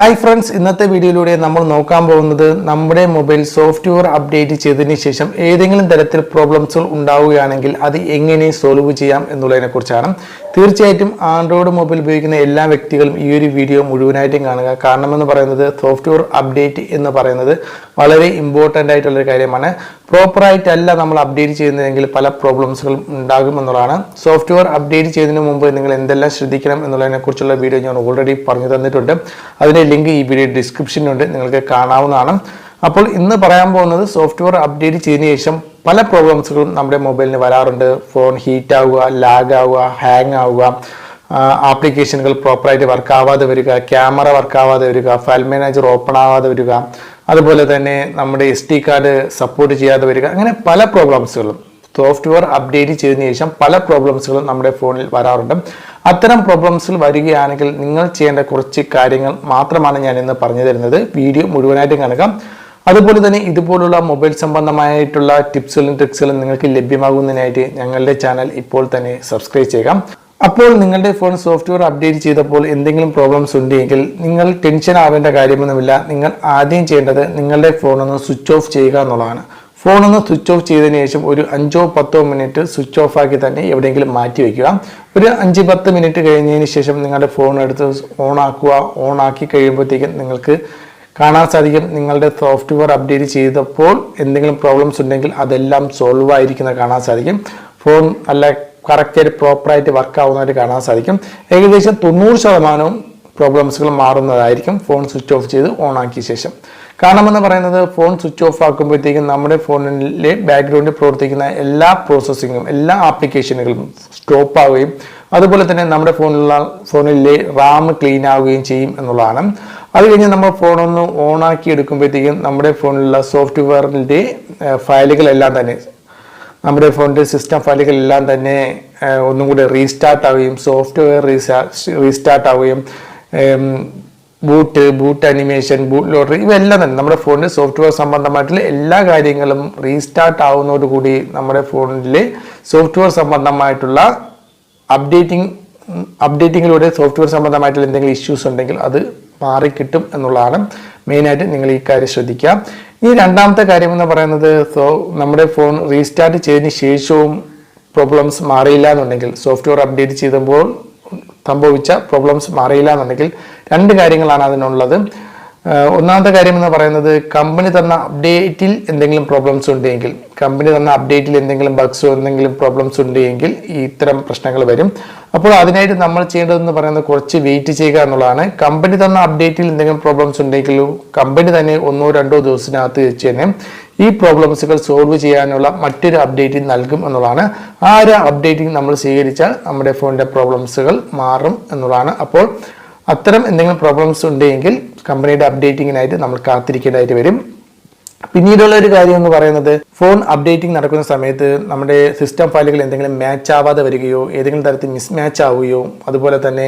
Hi friends, ഇന്നത്തെ വീഡിയോയിലൂടെ നമ്മൾ നോക്കാൻ പോകുന്നത് നമ്മുടെ മൊബൈൽ സോഫ്റ്റ്വെയർ അപ്ഡേറ്റ് ചെയ്തതിന് ശേഷം ഏതെങ്കിലും തരത്തിൽ പ്രോബ്ലംസുകൾ ഉണ്ടാവുകയാണെങ്കിൽ അത് എങ്ങനെ സോൾവ് ചെയ്യാം എന്നുള്ളതിനെക്കുറിച്ചാണ്. തീർച്ചയായിട്ടും ആൻഡ്രോയിഡ് മൊബൈൽ ഉപയോഗിക്കുന്ന എല്ലാ വ്യക്തികളും ഈ ഒരു വീഡിയോ മുഴുവനായിട്ടും കാണുക. കാരണമെന്ന് പറയുന്നത് സോഫ്റ്റ്വെയർ അപ്ഡേറ്റ് എന്ന് പറയുന്നത് വളരെ ഇമ്പോർട്ടൻ്റ് ആയിട്ടുള്ളൊരു കാര്യമാണ്. പ്രോപ്പറായിട്ടല്ല നമ്മൾ അപ്ഡേറ്റ് ചെയ്യുന്നതെങ്കിൽ പല പ്രോബ്ലംസുകളും ഉണ്ടാകും എന്നുള്ളതാണ്. സോഫ്റ്റ്വെയർ അപ്ഡേറ്റ് ചെയ്യുന്നതിന് മുമ്പ് നിങ്ങൾ എന്തെല്ലാം ശ്രദ്ധിക്കണം എന്നുള്ളതിനെക്കുറിച്ചുള്ള വീഡിയോ ഞാൻ ഓൾറെഡി പറഞ്ഞു തന്നിട്ടുണ്ട്. അതിൻ്റെ ലിങ്ക് ഈ വീഡിയോ ഡിസ്ക്രിപ്ഷനിലുണ്ട്, നിങ്ങൾക്ക് കാണാവുന്നതാണ്. അപ്പോൾ ഇന്ന് പറയാൻ പോകുന്നത് സോഫ്റ്റ്വെയർ അപ്ഡേറ്റ് ചെയ്തതിനു ശേഷം പല പ്രോബ്ലംസുകളും നമ്മുടെ മൊബൈലിന് വരാറുണ്ട്. ഫോൺ ഹീറ്റ് ആവുക, ലാഗ് ആവുക, ഹാങ് ആവുക, ആപ്ലിക്കേഷനുകൾ പ്രോപ്പറായിട്ട് വർക്ക് ആവാതെ വരിക, ക്യാമറ വർക്ക് ആവാതെ വരിക, ഫയൽ മാനേജർ ഓപ്പൺ ആവാതെ വരിക, അതുപോലെ തന്നെ നമ്മുടെ SD കാർഡ് സപ്പോർട്ട് ചെയ്യാതെ വരിക. അങ്ങനെ പല പ്രോബ്ലംസുകളും സോഫ്റ്റ്വെയർ അപ്ഡേറ്റ് ചെയ്തതിനു ശേഷം പല പ്രോബ്ലംസുകളും നമ്മുടെ ഫോണിൽ വരാറുണ്ട്. അത്തരം പ്രോബ്ലംസുകൾ വരികയാണെങ്കിൽ നിങ്ങൾ ചെയ്യേണ്ട കുറച്ച് കാര്യങ്ങൾ മാത്രമാണ് ഞാൻ ഇന്ന് പറഞ്ഞു തരുന്നത്. വീഡിയോ മുഴുവനായിട്ടും കാണുക. അതുപോലെ തന്നെ ഇതുപോലുള്ള മൊബൈൽ സംബന്ധമായിട്ടുള്ള ടിപ്സുകളും ട്രിക്സുകളും നിങ്ങൾക്ക് ലഭ്യമാകുന്നതിനായിട്ട് ഞങ്ങളുടെ ചാനൽ ഇപ്പോൾ തന്നെ സബ്സ്ക്രൈബ് ചെയ്യുക. അപ്പോൾ നിങ്ങളുടെ ഫോൺ സോഫ്റ്റ്വെയർ അപ്ഡേറ്റ് ചെയ്തപ്പോൾ എന്തെങ്കിലും പ്രോബ്ലംസ് ഉണ്ടെങ്കിൽ നിങ്ങൾ ടെൻഷൻ ആവേണ്ട കാര്യമൊന്നുമില്ല. നിങ്ങൾ ആദ്യം ചെയ്യേണ്ടത് നിങ്ങളുടെ ഫോണൊന്ന് സ്വിച്ച് ഓഫ് ചെയ്യുക എന്നുള്ളതാണ്. ഫോണൊന്ന് സ്വിച്ച് ഓഫ് ചെയ്തതിനു ശേഷം ഒരു 5-10 മിനിറ്റ് സ്വിച്ച് ഓഫ് ആക്കി തന്നെ എവിടെയെങ്കിലും മാറ്റി വയ്ക്കുക. ഒരു 5-10 മിനിറ്റ് കഴിഞ്ഞതിന് ശേഷം നിങ്ങളുടെ ഫോൺ എടുത്ത് ഓൺ ആക്കുക. ഓൺ ആക്കി കഴിയുമ്പോഴത്തേക്കും നിങ്ങൾക്ക് കാണാൻ സാധിക്കും നിങ്ങളുടെ സോഫ്റ്റ്വെയർ അപ്ഡേറ്റ് ചെയ്തപ്പോൾ എന്തെങ്കിലും പ്രോബ്ലംസ് ഉണ്ടെങ്കിൽ അതെല്ലാം സോൾവ് ആയിരിക്കുന്നത് കാണാൻ സാധിക്കും. ഫോൺ നല്ല കറക്റ്റായിട്ട് പ്രോപ്പറായിട്ട് വർക്ക് ആവുന്നതായിട്ട് കാണാൻ സാധിക്കും. ഏകദേശം 90% പ്രോബ്ലംസുകൾ മാറുന്നതായിരിക്കും ഫോൺ സ്വിച്ച് ഓഫ് ചെയ്ത് ഓൺ ആക്കിയ ശേഷം. കാരണമെന്ന് പറയുന്നത് ഫോൺ സ്വിച്ച് ഓഫ് ആക്കുമ്പോഴത്തേക്കും നമ്മുടെ ഫോണിലെ ബാക്ക്ഗ്രൗണ്ടിൽ പ്രവർത്തിക്കുന്ന എല്ലാ പ്രോസസ്സിങ്ങും എല്ലാ ആപ്ലിക്കേഷനുകളും സ്റ്റോപ്പ് ആവുകയും അതുപോലെ തന്നെ നമ്മുടെ ഫോണിലെ റാം ക്ലീൻ ആവുകയും ചെയ്യും എന്നുള്ളതാണ്. അത് കഴിഞ്ഞ് നമ്മൾ ഫോണൊന്ന് ഓണാക്കി എടുക്കുമ്പോഴത്തേക്കും നമ്മുടെ ഫോണിലുള്ള സോഫ്റ്റ്വെയറിൻ്റെ ഫയലുകളെല്ലാം തന്നെ നമ്മുടെ ഫോണിൻ്റെ സിസ്റ്റം ഫയലുകളെല്ലാം തന്നെ ഒന്നും കൂടി റീസ്റ്റാർട്ട് ആവുകയും സോഫ്റ്റ്വെയർ റീസ്റ്റാർട്ട് ആവുകയും ബൂട്ട് അനിമേഷൻ, ബൂട്ട് ലോഡർ ഇവയെല്ലാം തന്നെ നമ്മുടെ ഫോണിൽ സോഫ്റ്റ്വെയർ സംബന്ധമായിട്ടുള്ള എല്ലാ കാര്യങ്ങളും റീസ്റ്റാർട്ട് ആവുന്നതോടുകൂടി നമ്മുടെ ഫോണിലെ സോഫ്റ്റ്വെയർ സംബന്ധമായിട്ടുള്ള അപ്ഡേറ്റിങ്ങിലൂടെ സോഫ്റ്റ്വെയർ സംബന്ധമായിട്ടുള്ള എന്തെങ്കിലും ഇഷ്യൂസ് ഉണ്ടെങ്കിൽ അത് മാറിക്കിട്ടും എന്നുള്ളതാണ്. മെയിനായിട്ട് നിങ്ങൾ ഈ കാര്യം ശ്രദ്ധിക്കുക. ഈ രണ്ടാമത്തെ കാര്യം എന്ന് പറയുന്നത് നമ്മുടെ ഫോൺ റീസ്റ്റാർട്ട് ചെയ്തതിന് ശേഷവും പ്രോബ്ലംസ് മാറിയില്ല എന്നുണ്ടെങ്കിൽ, സോഫ്റ്റ്വെയർ അപ്ഡേറ്റ് ചെയ്തപ്പോൾ സംഭവിച്ച പ്രോബ്ലംസ് മാറിയില്ല എന്നുണ്ടെങ്കിൽ 2 കാര്യങ്ങളാണ് അതിനുള്ളത്. ഒന്നാമത്തെ കാര്യം എന്ന് പറയുന്നത് കമ്പനി തന്ന അപ്ഡേറ്റിൽ എന്തെങ്കിലും പ്രോബ്ലംസ് ഉണ്ടെങ്കിൽ, കമ്പനി തന്ന അപ്ഡേറ്റിൽ എന്തെങ്കിലും ബഗ്സോ എന്തെങ്കിലും പ്രോബ്ലംസ് ഉണ്ടെങ്കിൽ ഇത്തരം പ്രശ്നങ്ങൾ വരും. അപ്പോൾ അതിനായിട്ട് നമ്മൾ ചെയ്യേണ്ടതെന്ന് പറയുന്നത് കുറച്ച് വെയിറ്റ് ചെയ്യുക എന്നുള്ളതാണ്. കമ്പനി തന്ന അപ്ഡേറ്റിൽ എന്തെങ്കിലും പ്രോബ്ലംസ് ഉണ്ടെങ്കിലും കമ്പനി തന്നെ 1-2 ദിവസത്തിനകത്ത് വെച്ച് തന്നെ ഈ പ്രോബ്ലംസുകൾ സോൾവ് ചെയ്യാനുള്ള മറ്റൊരു അപ്ഡേറ്റിംഗ് നൽകും എന്നുള്ളതാണ്. ആ ഒരു അപ്ഡേറ്റിംഗ് നമ്മൾ സ്വീകരിച്ചാൽ നമ്മുടെ ഫോണിൻ്റെ പ്രോബ്ലംസുകൾ മാറും എന്നുള്ളതാണ്. അപ്പോൾ അത്തരം എന്തെങ്കിലും പ്രോബ്ലംസ് ഉണ്ടെങ്കിൽ കമ്പനിയുടെ അപ്ഡേറ്റിങ്ങിനായിട്ട് നമ്മൾ കാത്തിരിക്കേണ്ടതായിട്ട് വരും. പിന്നീടുള്ള ഒരു കാര്യം എന്ന് പറയുന്നത് ഫോൺ അപ്ഡേറ്റിംഗ് നടക്കുന്ന സമയത്ത് നമ്മുടെ സിസ്റ്റം ഫയലുകൾ എന്തെങ്കിലും മാച്ച് ആവാതെ വരികയോ ഏതെങ്കിലും തരത്തിൽ മിസ്മാച്ച് ആവുകയോ അതുപോലെ തന്നെ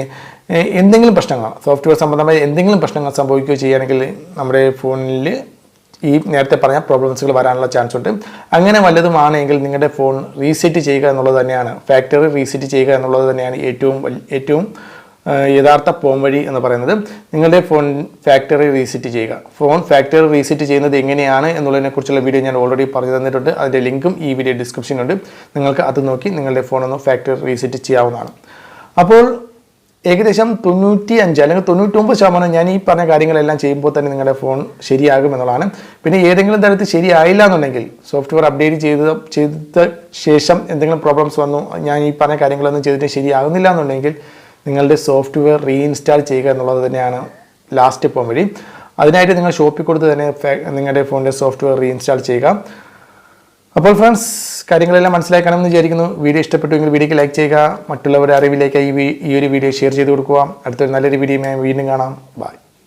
എന്തെങ്കിലും പ്രശ്നങ്ങൾ സോഫ്റ്റ്വെയർ സംബന്ധമായ എന്തെങ്കിലും പ്രശ്നങ്ങൾ സംഭവിക്കുകയോ ചെയ്യുകയാണെങ്കിൽ നമ്മുടെ ഫോണിൽ ഈ നേരത്തെ പറഞ്ഞ പ്രോബ്ലംസുകൾ വരാനുള്ള ചാൻസ് ഉണ്ട്. അങ്ങനെ വല്ലതുമാണെങ്കിൽ നിങ്ങളുടെ ഫോൺ റീസെറ്റ് ചെയ്യുക എന്നുള്ളത് തന്നെയാണ്, ഫാക്ടറി റീസെറ്റ് ചെയ്യുക എന്നുള്ളത് തന്നെയാണ് ഏറ്റവും യഥാർത്ഥ പോംവഴി എന്ന് പറയുന്നത്. നിങ്ങളുടെ ഫോൺ ഫാക്ടറി റീസെറ്റ് ചെയ്യുക. ഫോൺ ഫാക്ടറി റീസെറ്റ് ചെയ്യുന്നത് എങ്ങനെയാണ് എന്നുള്ളതിനെക്കുറിച്ചുള്ള വീഡിയോ ഞാൻ ഓൾറെഡി പറഞ്ഞു തന്നിട്ടുണ്ട്. അതിൻ്റെ ലിങ്കും ഈ വീഡിയോ ഡിസ്ക്രിപ്ഷനിലുണ്ട്. നിങ്ങൾക്ക് അത് നോക്കി നിങ്ങളുടെ ഫോണൊന്ന് ഫാക്ടറി റീസെറ്റ് ചെയ്യാവുന്നതാണ്. അപ്പോൾ ഏകദേശം 95 അല്ലെങ്കിൽ 99% ഞാൻ ഈ പറഞ്ഞ കാര്യങ്ങളെല്ലാം ചെയ്യുമ്പോൾ തന്നെ നിങ്ങളുടെ ഫോൺ ശരിയാകും എന്നുള്ളതാണ്. പിന്നെ ഏതെങ്കിലും തരത്തിൽ ശരിയായില്ല എന്നുണ്ടെങ്കിൽ സോഫ്റ്റ്വെയർ അപ്ഡേറ്റ് ചെയ്ത ശേഷം എന്തെങ്കിലും പ്രോബ്ലംസ് വന്നു, ഞാൻ ഈ പറഞ്ഞ കാര്യങ്ങളൊന്നും ചെയ്തിട്ട് ശരിയാകുന്നില്ല എന്നുണ്ടെങ്കിൽ നിങ്ങളുടെ സോഫ്റ്റ്വെയർ റീഇൻസ്റ്റാൾ ചെയ്യുക എന്നുള്ളത് തന്നെയാണ് ലാസ്റ്റ് പോംവഴി. അതിനായിട്ട് നിങ്ങൾ ഷോപ്പിൽ കൊടുത്ത് തന്നെ നിങ്ങളുടെ ഫോണിൻ്റെ സോഫ്റ്റ്വെയർ റീഇൻസ്റ്റാൾ ചെയ്യുക. അപ്പോൾ ഫ്രണ്ട്സ്, കാര്യങ്ങളെല്ലാം മനസ്സിലായി കാണുമെന്ന് വിചാരിക്കുന്നു. വീഡിയോ ഇഷ്ടപ്പെട്ടുവെങ്കിൽ വീഡിയോക്ക് ലൈക്ക് ചെയ്യുക. മറ്റുള്ളവരുടെ അറിവിലേക്ക് ഈ ഒരു വീഡിയോ ഷെയർ ചെയ്ത് കൊടുക്കുക. അടുത്തൊരു നല്ലൊരു വീഡിയോയുമായി വീണ്ടും കാണാം. ബൈ.